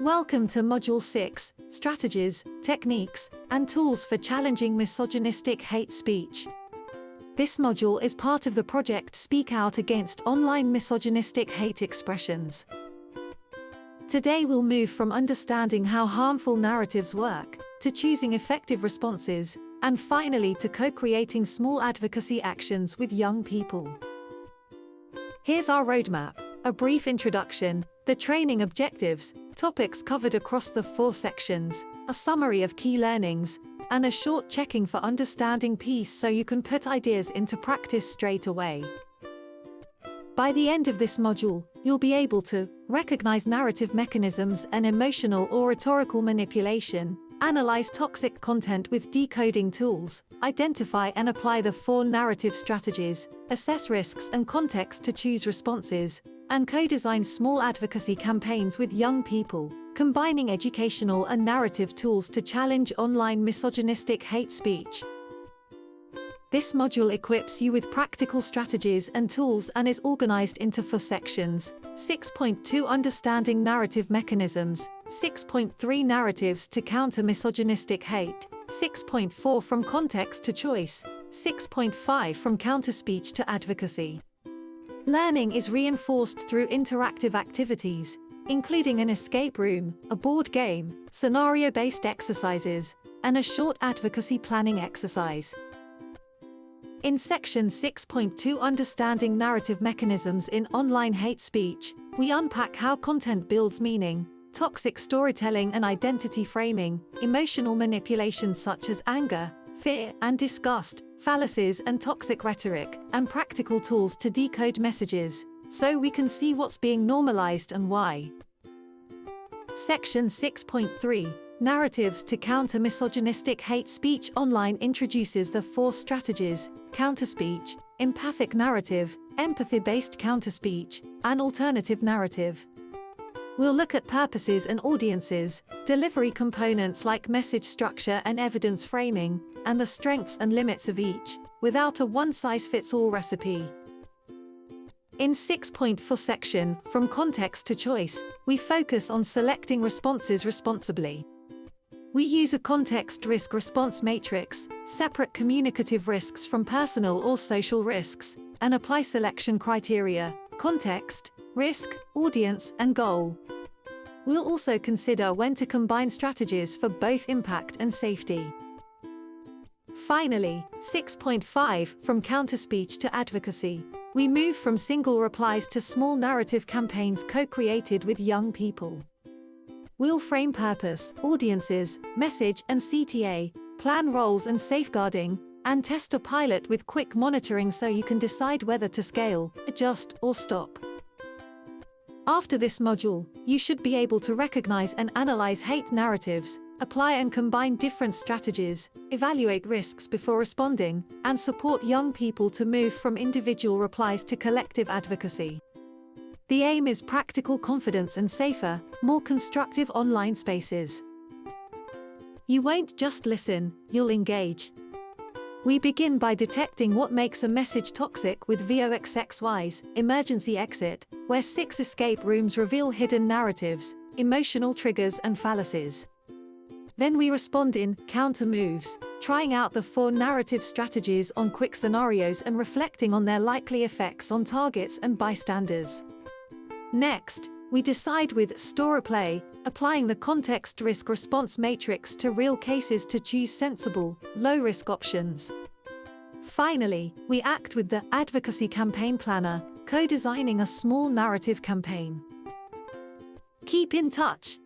Welcome to Module 6, Strategies, Techniques, and Tools for Challenging Misogynistic Hate Speech. This module is part of the project Speak Out Against Online Misogynistic Hate Expressions. Today we'll move from understanding how harmful narratives work, to choosing effective responses, and finally to co-creating small advocacy actions with young people. Here's our roadmap: a brief introduction, the training objectives, topics covered across the 4 sections, a summary of key learnings, and a short checking for understanding piece so you can put ideas into practice straight away. By the end of this module, you'll be able to recognize narrative mechanisms and emotional or rhetorical manipulation, analyze toxic content with decoding tools, identify and apply the 4 narrative strategies, assess risks and context to choose responses, and co-design small advocacy campaigns with young people, combining educational and narrative tools to challenge online misogynistic hate speech. This module equips you with practical strategies and tools and is organized into 4 sections: 6.2 Understanding Narrative Mechanisms, 6.3 Narratives to Counter Misogynistic Hate, 6.4 From Context to Choice, 6.5 From Counterspeech to Advocacy. Learning is reinforced through interactive activities, including an escape room, a board game, scenario-based exercises, and a short advocacy planning exercise. In Section 6.2 Understanding Narrative Mechanisms in Online Hate Speech, we unpack how content builds meaning, toxic storytelling and identity framing, emotional manipulation such as anger, fear, and disgust, fallacies and toxic rhetoric, and practical tools to decode messages, so we can see what's being normalized and why. Section 6.3, Narratives to Counter Misogynistic Hate Speech Online introduces the 4 strategies: counterspeech, empathic narrative, empathy-based counterspeech, and alternative narrative. We'll look at purposes and audiences, delivery components like message structure and evidence framing, and the strengths and limits of each, without a one-size-fits-all recipe. In 6.4 section, From Context to Choice, we focus on selecting responses responsibly. We use a context risk response matrix, separate communicative risks from personal or social risks, and apply selection criteria: context, risk, audience, and goal. We'll also consider when to combine strategies for both impact and safety. Finally, 6.5 From Counterspeech to Advocacy. We move from single replies to small narrative campaigns co-created with young people. We'll frame purpose, audiences, message and CTA, plan roles and safeguarding, and test a pilot with quick monitoring so you can decide whether to scale, adjust, or stop. After this module, you should be able to recognize and analyze hate narratives, apply and combine different strategies, evaluate risks before responding, and support young people to move from individual replies to collective advocacy. The aim is practical confidence and safer, more constructive online spaces. You won't just listen, you'll engage. We begin by detecting what makes a message toxic with VOXXY's Emergency Exit, where 6 escape rooms reveal hidden narratives, emotional triggers and fallacies. Then we respond in Counter Moves, trying out the 4 narrative strategies on quick scenarios and reflecting on their likely effects on targets and bystanders. Next, we decide with Store Play, applying the context risk response matrix to real cases to choose sensible, low-risk options. Finally, we act with the Advocacy Campaign Planner, co-designing a small narrative campaign. Keep in touch.